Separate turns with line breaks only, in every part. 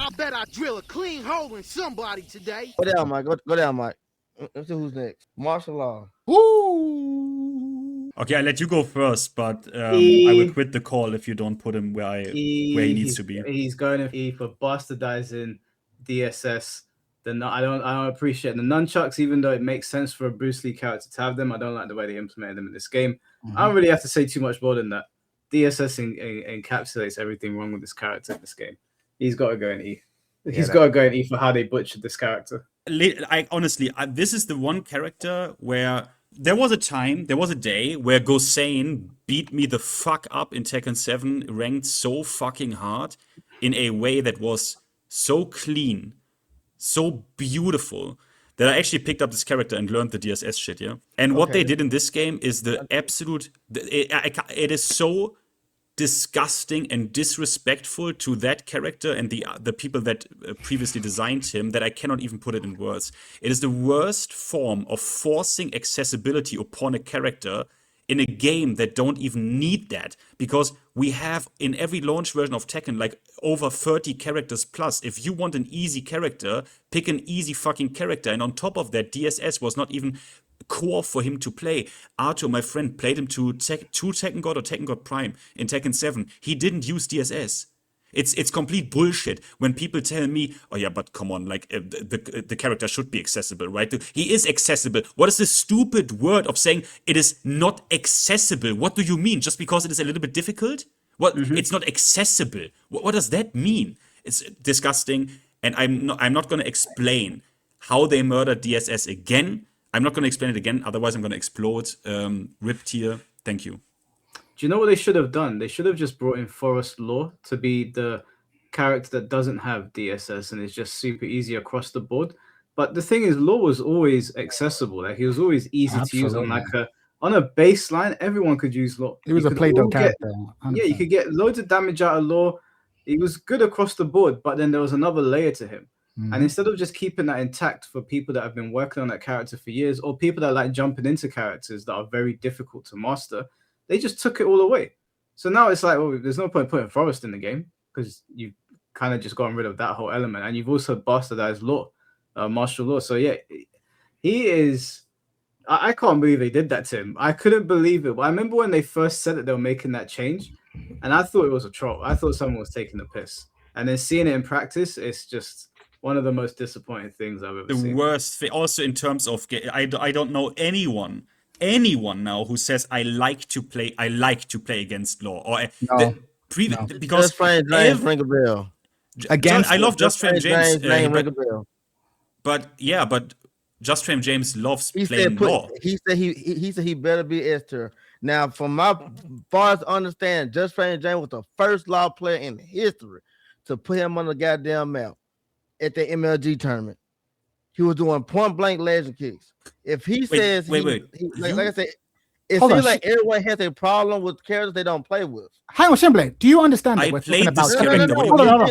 I bet I drill a clean hole in somebody today.
Go down, Mike. Go down, Mike. Let's see who's next. Martial law.
Woo!
Okay, I let you go first, but I will quit the call if you don't put him where he needs to be.
He's going to E for bastardizing DSS. I don't appreciate the nunchucks, even though it makes sense for a Bruce Lee character to have them. I don't like the way they implemented them in this game. I don't really have to say too much more than that. DSS encapsulates everything wrong with this character in this game. He's got to go in E. He's got to go in E for how they butchered this character.
Honestly, this is the one character where there was a day where Gosane beat me the fuck up in Tekken 7, ranked so fucking hard in a way that was so clean, so beautiful, that I actually picked up this character and learned the DSS shit, yeah? And what they did in this game is the absolute... It is so disgusting and disrespectful to that character and the people that previously designed him that I cannot even put it in words. It is the worst form of forcing accessibility upon a character in a game that don't even need that, because we have in every launch version of Tekken like over 30 characters plus. If you want an easy character, pick an easy fucking character, and on top of that, DSS was not even core for him to play. Arthur, my friend, played him to Tekken God or Tekken God Prime in Tekken 7. He didn't use DSS. It's complete bullshit when people tell me, oh yeah, but come on, like the character should be accessible, right? He is accessible. What is the stupid word of saying it is not accessible? What do you mean? Just because it is a little bit difficult? What? It's not accessible. What does that mean? It's disgusting, and I'm not going to explain how they murdered DSS again. I'm not going to explain it again, otherwise I'm going to explode. Rip tier, thank you.
Do you know what they should have done? They should have just brought in Forest Law to be the character that doesn't have DSS and is just super easy across the board. But the thing is, Law was always accessible. Like, he was always easy to use on a baseline. Everyone could use Law.
He was a Play-Doh character. 100%.
Yeah, you could get loads of damage out of Law. He was good across the board, but then there was another layer to him. And instead of just keeping that intact for people that have been working on that character for years, or people that like jumping into characters that are very difficult to master, they just took it all away. So now it's like, well, there's no point putting Forest in the game because you've kind of just gotten rid of that whole element. And you've also bastardized Law, martial law. So yeah, he is... I can't believe they did that to him. I couldn't believe it. But I remember when they first said that they were making that change, and I thought it was a troll. I thought someone was taking the piss. And then seeing it in practice, it's just... one of the most disappointing things I've ever seen.
The worst thing, also in terms of, I don't know anyone now who says I like to play against Law or because
Just Frank James ring a bell.
Against
I love Just Frame James,
ring a bell.
but Just Frame James loves
He
playing
said
Law.
he said he better be S tier. Now, from my far as understand, Just Frame James was the first Law player in history to put him on the goddamn map at the MLG tournament. He was doing point blank legend kicks. If he says, like I said, it seems like everyone has a problem with characters they don't play with.
Hang on, Shimblade, do you understand that
I
we're
played
talking about
this
character?
character.
Hold on.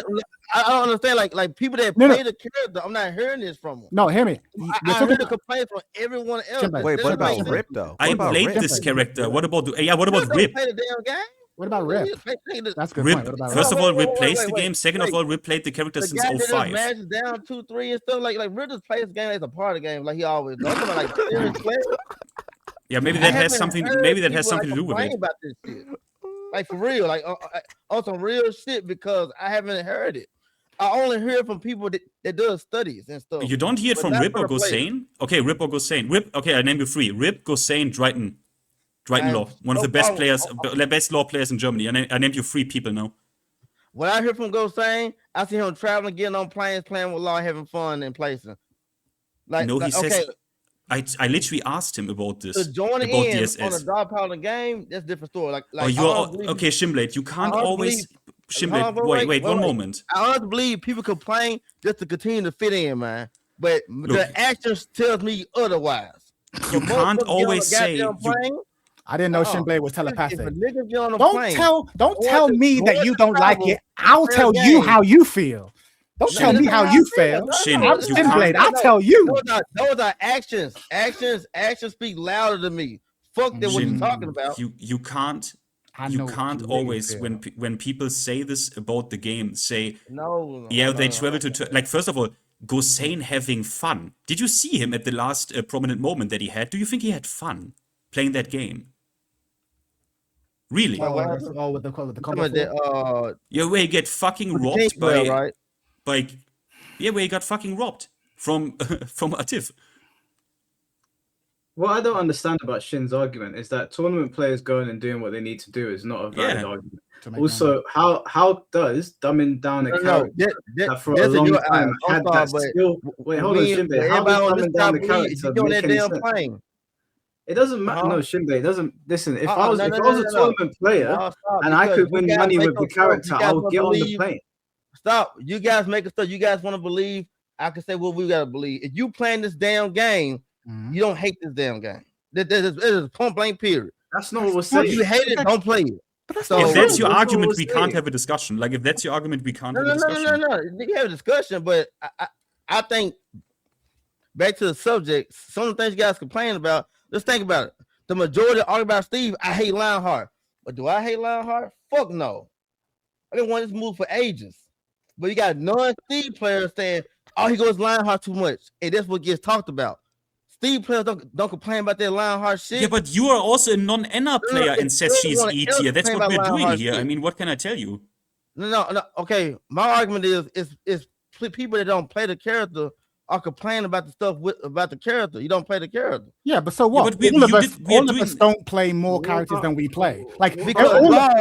I don't understand. Like people that play the character, I'm not hearing this from them.
No, hear me.
I heard the complaints from everyone else.
Shimblade.
Wait, what about Rip though?
I played this character. What about Rip?
Play the damn game.
What about Rip? That's a good
Rip.
point. What about
First
Rip?
of all, Rip plays the
wait,
game. Second of all, Rip played the character
The
since
guy that just
05.
matches down 2-3 and stuff like Rip just plays the game as a part of the game like he always does. I'm talking about, like serious play.
Yeah, maybe that has something. Maybe that has something to do with it.
About this shit. Like for real, like on some real shit, because I haven't heard it. I only hear from people that do studies and stuff.
You don't hear it from Rip or Gosane? Okay, Rip or Gosane. Rip. Okay, I named you three: Rip, Gosane, Dryden Law. One of the best players, best Law players in Germany. I named you three people now.
What I hear from Gosane, I see him traveling, getting on planes, playing with Law, having fun, and placing. Like,
No, he says.
Okay,
I literally asked him about this.
to join
about
in
DSS.
on a drop out of the game, that's a different story. Like
Okay, Shimblade, you can't always. Shimblade, wait, one moment.
I honestly believe people complain just to continue to fit in, man. But the actions tells me otherwise.
You can't always say.
I didn't know Shimblade was telepathic.
If a nigga get on a
Don't
plane,
tell me that you don't like
travel,
it. I'll tell you how you feel. Don't tell me how you feel.
Shin,
I'm
you
Shimblade.
can't-
I'll tell you.
Those are actions. Actions speak louder than me. Fuck them. What you talking about?
You can't
I
you
know what
can't
you really
always
feel.
when people say this about the game, say
No,
yeah,
hold
they
on,
travel
hold
to like first of all, Gosane having fun. Did you see him at the last prominent moment that he had? Do you think he had fun playing that game? Really?
on. What
Oh, that's
happened?
all with the
You talking
combo
about that,
four.
Yeah, where he get fucking
with the King
robbed
player, right?
by yeah, where he got fucking robbed from from Atif.
What I don't understand about Shin's argument is that tournament players going and doing what they need to do is not a valid
Yeah.
argument.
To make money.
Also, how does dumbing down a
No,
character that for a
this is
long
your
time
I'm
had
sorry,
that
but
skill? Wait, hold on,
we
Shinbei. How does
everybody on this
dumbing down
side
the
believe
character
you on
make
that
any
damn
sense?
plane.
It doesn't matter. No,
Huh?
Shinbei, it doesn't. Listen, if
No,
I was a
no.
tournament player
No, stop,
and I
because
could
you
win
guys
money
make
with the
up stuff.
character,
You
I
guys
would
want to
get on the
believe.
plane.
Stop. You guys make stuff. You guys want to believe. I can say what we gotta believe. If you playing this damn game, you don't hate this damn game. It is point blank period.
That's not what we're
If
saying.
you hate it, don't play it.
But that's
So
not
If
true.
that's your
That's not what
argument,
we're
we can't
saying.
have a discussion. Like if that's your argument, we can't have a
no.
discussion.
You can have a discussion, but I think back to the subject. Some of the things you guys complain about. Let's think about it. The majority argue about Steve. I hate Lionheart, but do I hate Lionheart? Fuck no. I've been wanting this move for ages. But you got non-Steve players saying, "Oh, he goes Lionheart too much," and that's what gets talked about. Steve players don't complain about that Lionheart shit.
Yeah, but you are also a non-NR player and says she's
everyone
E
else
tier. That's
complain
what
about
we're doing
Lionheart
here. I
shit.
mean, what can I tell you?
No. Okay, my argument is people that don't play the character are complaining about the stuff about the character. You don't play the character.
Yeah, but so what?
but we-
all of
you
us,
did- we are
all of us
doing-
don't play more characters than we play. Like
Because
all
law,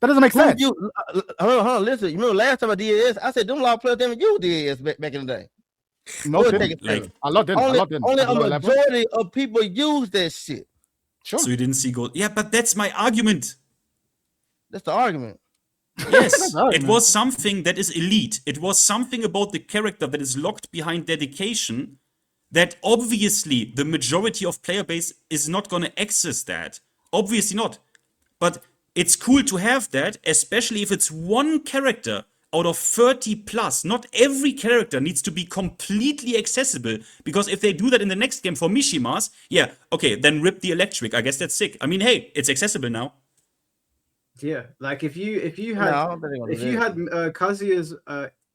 that doesn't make sense.
hold on, listen. You remember last time I did this? I said them law players than you did back in the day.
No,
We'll
didn't.
take it
Like,
serious.
A lot didn't.
Only,
A lot didn't.
only
At
a
lower level.
majority of people use that shit.
Sure.
So you didn't see gold. Yeah, but that's my argument.
That's the argument.
Yes,
Sorry,
it
man.
was something that is elite. It was something about the character that is locked behind dedication that obviously the majority of player base is not going to access that. Obviously not. But it's cool to have that, especially if it's one character out of 30 plus. Not every character needs to be completely accessible, because if they do that in the next game for Mishimas, yeah, okay, then rip the electric. I guess that's sick. I mean, hey, it's accessible now.
Yeah, like if you
No, I
had
don't think they're gonna
if
do
you
that.
had Kazuya's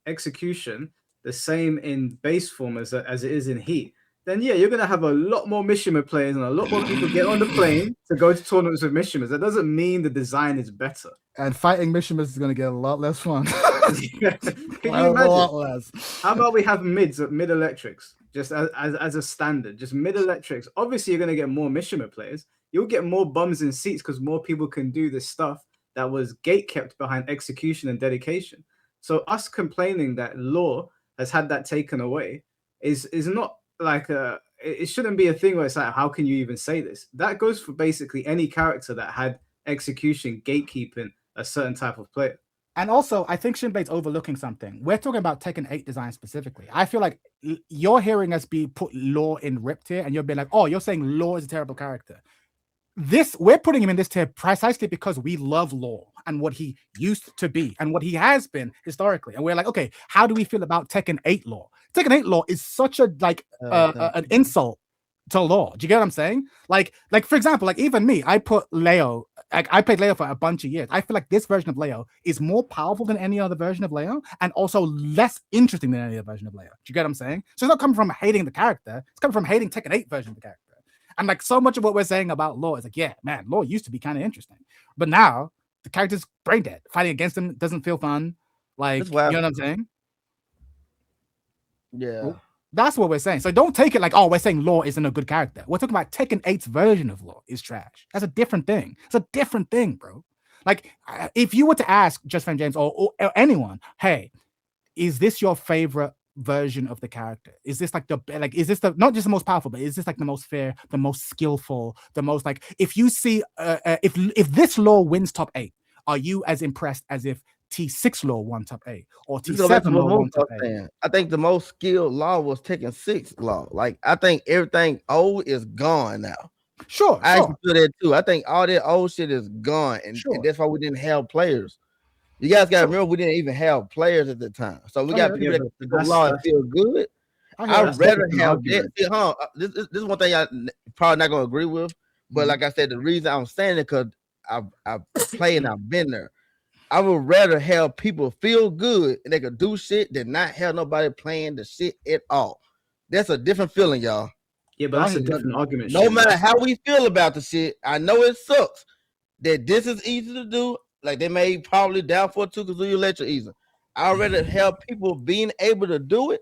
execution the same in base form as it is in Heat, then yeah, you're gonna have a lot more Mishima players and a lot more people get on the plane to go to tournaments with Mishimas. That doesn't mean the design is better.
And fighting Mishimas is going to get a lot less fun.
Can you
A lot
imagine?
less.
How about we have mid electrics just as a standard, just mid electrics? Obviously, you're gonna get more Mishima players. You'll get more bums in seats because more people can do this stuff that was gate kept behind execution and dedication. So us complaining that law has had that taken away is not like it shouldn't be a thing where it's like, how can you even say this? That goes for basically any character that had execution gatekeeping a certain type of player.
And also, I think Shinbei's overlooking something. We're talking about Tekken 8 design specifically. I feel like you're hearing us put Law in Rip tier, and you're being like, oh, you're saying Law is a terrible character. We're putting him in this tier precisely because we love Law and what he used to be and what he has been historically. And we're like, okay, how do we feel about Tekken 8 Law? Tekken 8 Law is such a an insult to Law. Do you get what I'm saying? Like for example, like even me, I put Leo. I played Leo for a bunch of years. I feel like this version of Leo is more powerful than any other version of Leo, and also less interesting than any other version of Leo. Do you get what I'm saying? So it's not coming from hating the character; it's coming from hating Tekken 8 version of the character. And like so much of what we're saying about Law is like, yeah, man, Law used to be kind of interesting, but now the character's brain dead. Fighting against him doesn't feel fun. Like, you know what I'm saying?
Yeah.
Well, that's what we're saying. So don't take it like, oh, we're saying Law isn't a good character. We're talking about Tekken 8's version of Law is trash. That's a different thing. It's a different thing, bro. Like, if you were to ask Just Fan James or anyone, hey, is this your favorite version of the character? Is this like is this the not just the most powerful, but is this like the most fair, the most skillful, the most like, if you see if this Law wins top 8, are you as impressed as if T6 Law won top 8 or T7 Law won top 8?
I think the most skilled Law was Tekken 6 Law. Like, I think everything old is gone now.
Sure,
I actually feel that too. I think all that old shit is gone, and that's why we didn't have players. You guys got to remember, we didn't even have players at the time. So we got people that go Law and feel good. I'd rather have that. See, this is one thing I probably not gonna agree with, but like I said, the reason I'm saying it because I've played and I've been there. I would rather have people feel good and they could do shit than not have nobody playing the shit at all. That's a different feeling, y'all.
Yeah, but that's a different argument.
No
Shane.
matter how we feel about the shit, I know it sucks that this is easy to do. Like they may probably down for it too because you let your easy. I'd rather have people being able to do it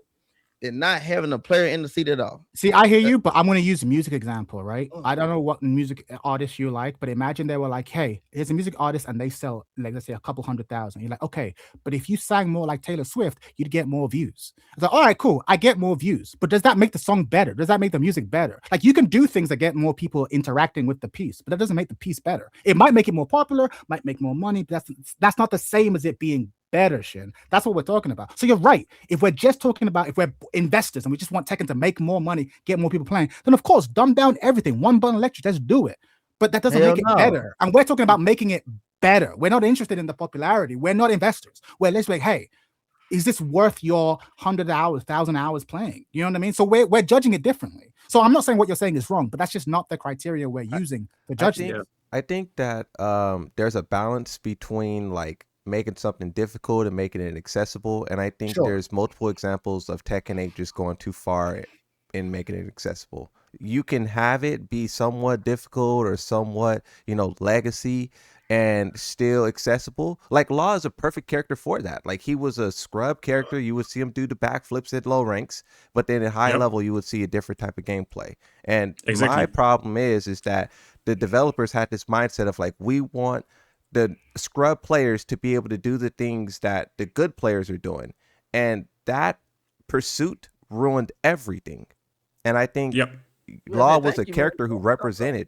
than not having a player in the seat at all.
See, I hear you, but I'm going to use a music example, right? I don't know what music artist you like, but imagine they were like, hey, here's a music artist and they sell, like, let's say a couple 100,000. You're like, okay, but if you sang more like Taylor Swift, you'd get more views. It's like, all right, cool. I get more views, but does that make the song better? Does that make the music better? Like you can do things that get more people interacting with the piece, but that doesn't make the piece better. It might make it more popular, might make more money, but that's not the same as it being better, Shin. That's what we're talking about. So you're right. If we're just talking about if we're investors and we just want Tekken to make more money, get more people playing, then of course dumb down everything. One button electric, just do it. But that doesn't make it better. And we're talking about making it better. We're not interested in the popularity. We're not investors. We're let's like, hey, is this worth your 100 hours, 1,000 hours playing? You know what I mean? So we're judging it differently. So I'm not saying what you're saying is wrong, but that's just not the criteria we're using to judge it.
I think that there's a balance between like making something difficult and making it accessible, and I think there's multiple examples of Tekken 8 just going too far in making it accessible. You can have it be somewhat difficult or somewhat, legacy and still accessible. Like Law is a perfect character for that. Like he was a scrub character. You would see him do the backflips at low ranks, but then at high level you would see a different type of gameplay. And my problem is that the developers had this mindset of like, we want the scrub players to be able to do the things that the good players are doing. And that pursuit ruined everything. And I think Law was a character who represented,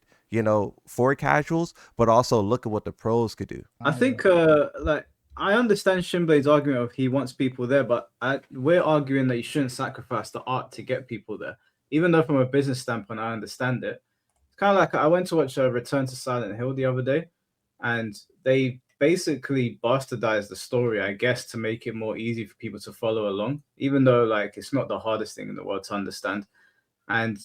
for casuals, but also look at what the pros could do.
I think, I understand Shinblade's argument of he wants people there, but we're arguing that you shouldn't sacrifice the art to get people there. Even though from a business standpoint, I understand it. It's kind of like I went to watch Return to Silent Hill the other day, and they basically bastardized the story, I guess, to make it more easy for people to follow along, even though like it's not the hardest thing in the world to understand. And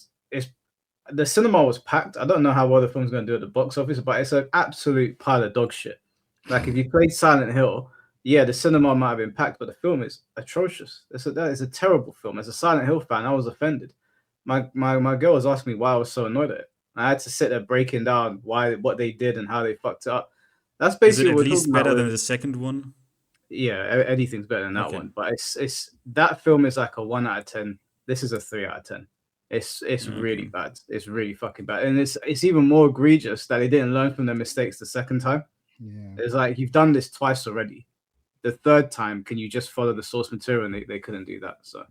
the cinema was packed. I don't know how well the film's going to do at the box office, but it's an absolute pile of dog shit. Like if you played Silent Hill, yeah, the cinema might have been packed, but the film is atrocious. That is a terrible film. As a Silent Hill fan, I was offended. My girl was asking me why I was so annoyed at it. I had to sit there breaking down what they did and how they fucked it up. That's basically
at least better than the second one.
Yeah, anything's better than that one. But it's that film is like a 1 out of 10. This is a 3 out of 10. It's really bad. It's really fucking bad, and it's even more egregious that they didn't learn from their mistakes the second time. Yeah, it's like you've done this twice already. The third time, can you just follow the source material? And they couldn't do that. So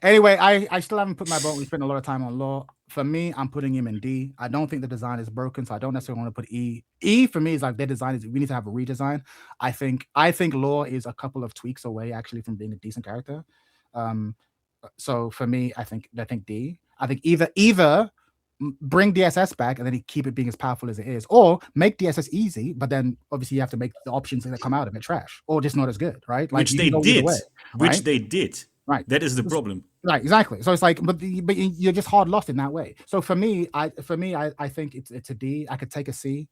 anyway, I still haven't put my vote. We spent a lot of time on Law. For me, I'm putting him in D. I don't think the design is broken, so I don't necessarily want to put E. E for me is like their design is we need to have a redesign. I think Law is a couple of tweaks away actually from being a decent character. So for me, I think D. I think either bring DSS back and then keep it being as powerful as it is, or make DSS easy, but then obviously you have to make the options that come out of it trash or just not as good, right? Like
which they did,
right?
Right. That is the problem.
Right, exactly. So it's like, but you're just hard lost in that way. So for me, I think it's a D. I could take a C.